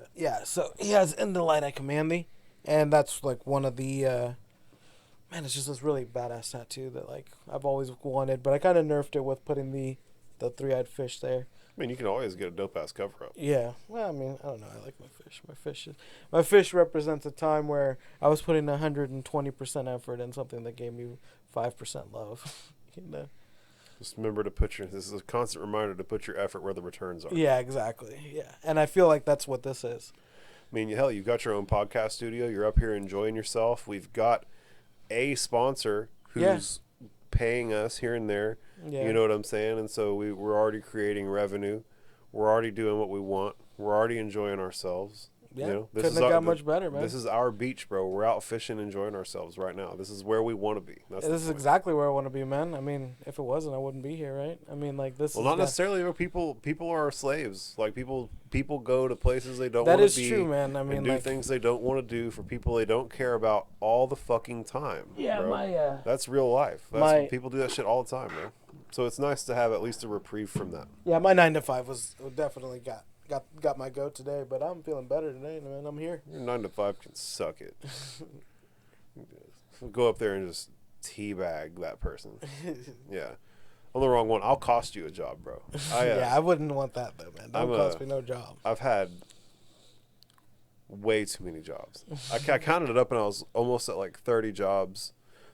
so he has "Into the Light I Command Thee," and that's like one of the man. It's just this really badass tattoo that like I've always wanted, but I kind of nerfed it with putting the 3-eyed fish there. I mean, you can always get a dope ass cover up. Yeah, well, I mean, I don't know. I like my fish. My fish represents a time where I was putting 120% effort in something that gave me 5% love. You know. Just remember to this is a constant reminder to put your effort where the returns are. Yeah, exactly. Yeah. And I feel like that's what this is. I mean, hell, you've got your own podcast studio. You're up here enjoying yourself. We've got a sponsor who's paying us here and there. Yeah. You know what I'm saying? And so we're already creating revenue. We're already doing what we want. We're already enjoying ourselves. Yeah, you know, couldn't have got much better, man. This is our beach, bro. We're out fishing, enjoying ourselves right now. This is where we want to be. This is exactly where I want to be, man. I mean, if it wasn't, I wouldn't be here, right? I mean, like this. Well, is not necessarily. But people are slaves. Like people go to places they don't That want is to be. true, man. I mean, and do like, things they don't want to do for people they don't care about all the fucking time. Yeah, bro. That's real life. People do that shit all the time, man. So it's nice to have at least a reprieve from that. Yeah, my 9 to 5 was definitely got my goat today, but I'm feeling better today, man. I'm here. Your 9 to 5 can suck it. Go up there and just teabag that person. Yeah. I'm the wrong one. I'll cost you a job, bro. Yeah, I wouldn't want that, though, man. Don't cost me no job. I've had way too many jobs. I counted it up, and I was almost at like 30 jobs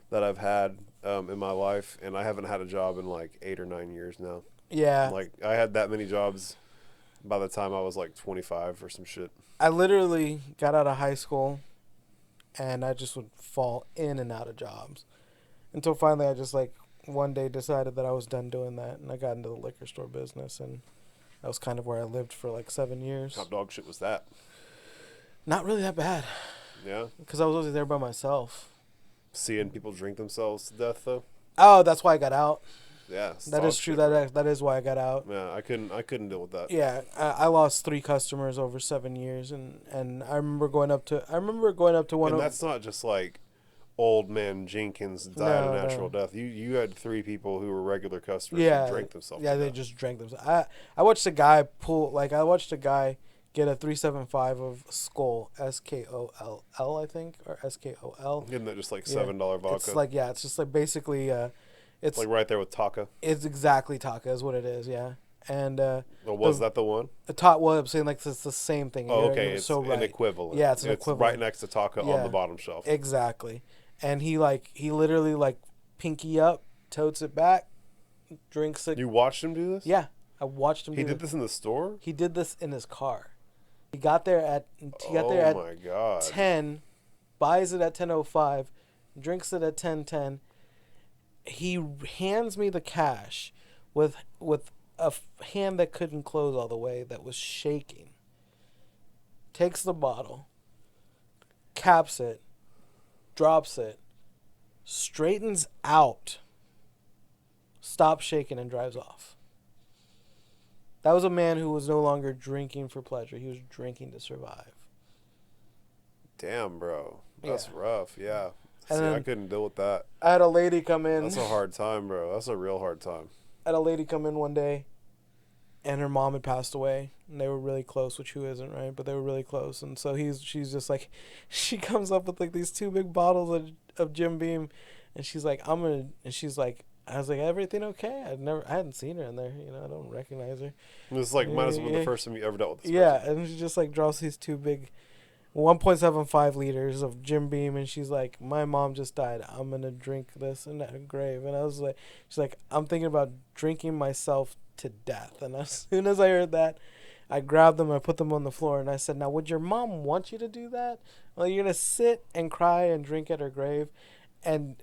that I've had in my life, and I haven't had a job in like 8 or 9 years now. Yeah. Like, I had that many jobs by the time I was like 25 or some shit. I literally got out of high school, and I just would fall in and out of jobs until finally I just like one day decided that I was done doing that, and I got into the liquor store business, and that was kind of where I lived for like 7 years. How dog shit was that? Not really that bad. Yeah? Because I was always there by myself. Seeing people drink themselves to death, though? Oh, that's why I got out. Yeah. That is true. That is why I got out. Yeah, I couldn't deal with that. Yeah, I lost 3 customers over 7 years, and I remember going up to one. And that's not just like old man Jenkins died a natural death. You had 3 people who were regular customers who drank themselves. Yeah, they just drank themselves. I watched a guy get a 375 of Skull, SKOLL, I think, or SKOL. Isn't that just like $7 vodka? It's like it's just like basically it's like right there with Taka. It's exactly Taka is what it is, yeah. And was that the one? The top well, I'm saying like it's the same thing. Oh, okay, it's so an equivalent. Yeah, it's an equivalent. Right next to Taka on the bottom shelf. Exactly. And he literally like pinky up, totes it back, drinks it. You watched him do this? Yeah, I watched him. He did this in the store? He did this in his car. He got there at my God. 10, buys it at 10:05, drinks it at 10:10. He hands me the cash with a hand that couldn't close all the way, that was shaking. Takes the bottle, caps it, drops it, straightens out, stops shaking, and drives off. That was a man who was no longer drinking for pleasure. He was drinking to survive. Damn, bro. That's rough, yeah. And See, I couldn't deal with that. I had a lady come in. That's a hard time, bro. That's a real hard time. I had a lady come in one day, and her mom had passed away, and they were really close, which who isn't, right? But they were really close, and so she's just like, she comes up with like these 2 big bottles of Jim Beam, and she's like, and she's like, I was like, everything okay? I hadn't seen her in there, I don't recognize her. This might as well be the first time you ever dealt with this person. And she just like drops these 2 big 1.75 liters of Jim Beam, and she's like, my mom just died. I'm going to drink this in her grave. And I was like, she's like, I'm thinking about drinking myself to death. And as soon as I heard that, I grabbed them, I put them on the floor, and I said, now, would your mom want you to do that? Well, you're going to sit and cry and drink at her grave. And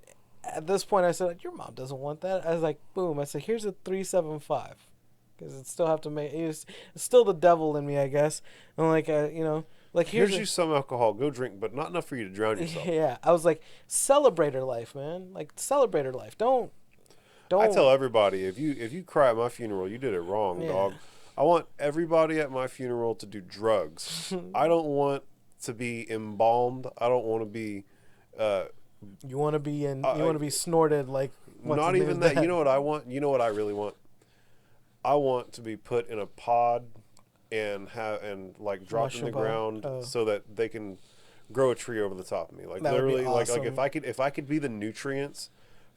at this point, I said, your mom doesn't want that. I was like, boom. I said, here's a 375. Because it still have to make, it's still the devil in me, I guess. And like, like here's you some alcohol, go drink, but not enough for you to drown yourself. Yeah, I was like, celebrate her life, man. Like, celebrate her life. Don't. I tell everybody, if you cry at my funeral, you did it wrong, dog. I want everybody at my funeral to do drugs. I don't want to be embalmed. I don't want to be. You want to be you want to be snorted like. Not even that. You know what I want? You know what I really want? I want to be put in a pod and like dropped in the ground so that they can grow a tree over the top of me. Like that literally, awesome. like if I could be the nutrients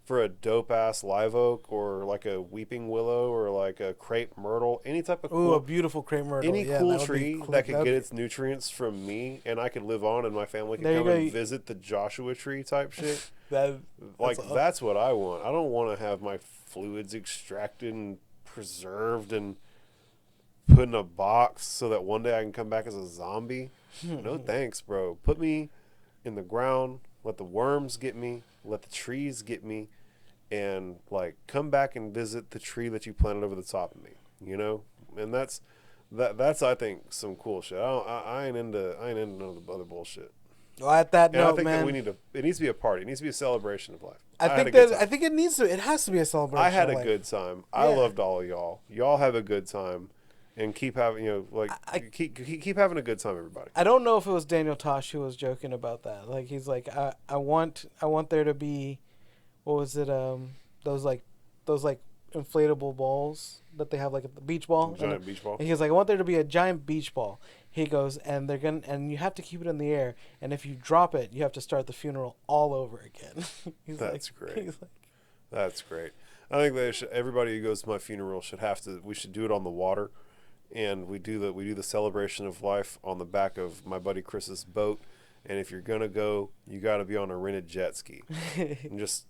for a dope ass live oak or like a weeping willow or like a crepe myrtle, any type of a beautiful crepe myrtle, any cool tree that could get its nutrients from me, and I could live on, and my family could come and visit the Joshua tree type shit. That's what I want. I don't want to have my fluids extracted and preserved and put in a box so that one day I can come back as a zombie. No thanks, bro. Put me in the ground, let the worms get me, let the trees get me, and like come back and visit the tree that you planted over the top of me, and that's That's I think some cool shit. I ain't into none of the other bullshit. Well, at that And note, I think man, that it needs to be a party. It needs to be a celebration of life. I think it has to be a celebration. I had of a life. good time. I loved all of y'all. Y'all have a good time, and keep having keep having a good time, everybody. I don't know if it was Daniel Tosh who was joking about that. Like he's like, I want there to be, what was it? Those inflatable balls that they have, like the beach ball. Giant beach ball. And he was like, I want there to be a giant beach ball. He goes, and you have to keep it in the air, and if you drop it, you have to start the funeral all over again. That's great. That's great. I think everybody who goes to my funeral we should do it on the water, and we do the celebration of life on the back of my buddy Chris's boat. And if you're gonna go, you got to be on a rented jet ski, and just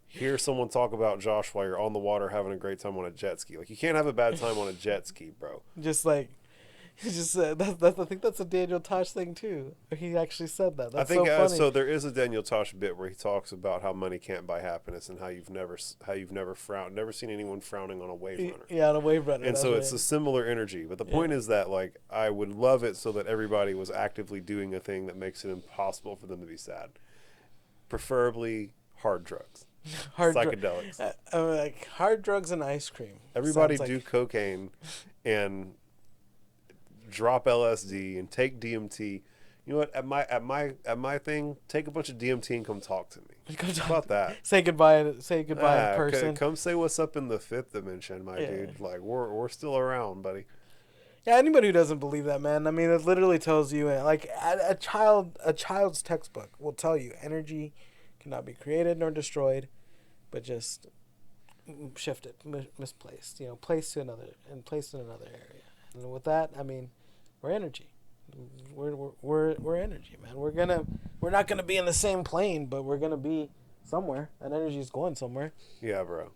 hear someone talk about Josh while you're on the water having a great time on a jet ski. Like, you can't have a bad time on a jet ski, bro. I think that's a Daniel Tosh thing too. He actually said that. That's so funny. So there is a Daniel Tosh bit where he talks about how money can't buy happiness, and how you've never seen anyone frowning on a wave runner. Yeah, on a wave runner. And so it's a similar energy. But the point is that, like, I would love it so that everybody was actively doing a thing that makes it impossible for them to be sad. Preferably hard drugs. Psychedelics. Like hard drugs and ice cream. Everybody do cocaine and drop LSD and take DMT. You know what? At my thing, take a bunch of DMT and come talk to me. How about that? Say goodbye in person. Come say what's up in the fifth dimension, my dude. Like, we're still around, buddy. Yeah, anybody who doesn't believe that, man. I mean, it literally tells you, like, a child's textbook will tell you energy cannot be created nor destroyed, but just shifted, misplaced. Placed in another area. And with that, I mean, we're energy. We're energy, man. We're not gonna be in the same plane, but we're gonna be somewhere. That energy is going somewhere. Yeah, bro.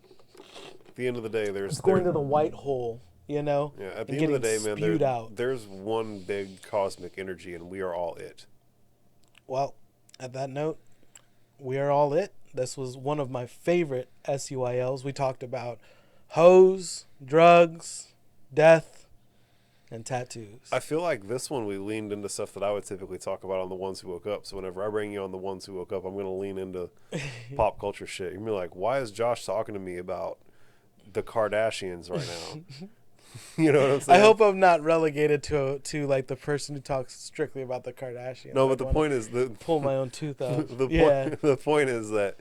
At the end of the day, it's going to the white hole. Yeah. At the end of the day, man, there's one big cosmic energy, and we are all it. Well, at that note, we are all it. This was one of my favorite SUYLs. We talked about hoes, drugs, death, and tattoos. I feel like this one we leaned into stuff that I would typically talk about on The Ones Who Woke Up. So whenever I bring you on The Ones Who Woke Up, I'm going to lean into pop culture shit. You're going to be like, why is Josh talking to me about the Kardashians right now? You know what I'm saying? I hope I'm not relegated to like the person who talks strictly about the Kardashians. No, but the point is pull my own tooth out. The point is that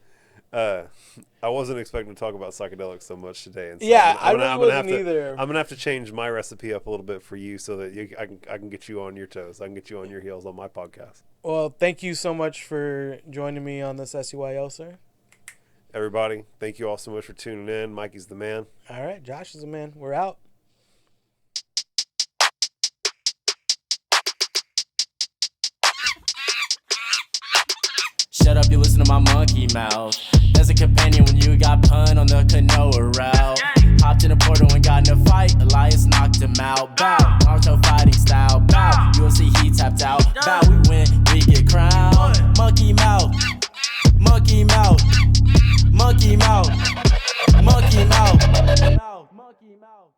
I wasn't expecting to talk about psychedelics so much today. And so I wasn't either. I'm gonna have to change my recipe up a little bit for you so that I can get you on your toes. I can get you on your heels on my podcast. Well, thank you so much for joining me on this SUYL, sir. Everybody, thank you all so much for tuning in. Mikey's the man. All right, Josh is the man. We're out. Shut up, you listen to my monkey mouth. There's a companion when you got pun on the canoa route. Hopped in a portal and got in a fight. Elias knocked him out. Bow, Naruto fighting style. Bow, UFC he tapped out. Bow, we win, we get crowned. Monkey mouth, monkey mouth, monkey mouth, monkey mouth, monkey mouth.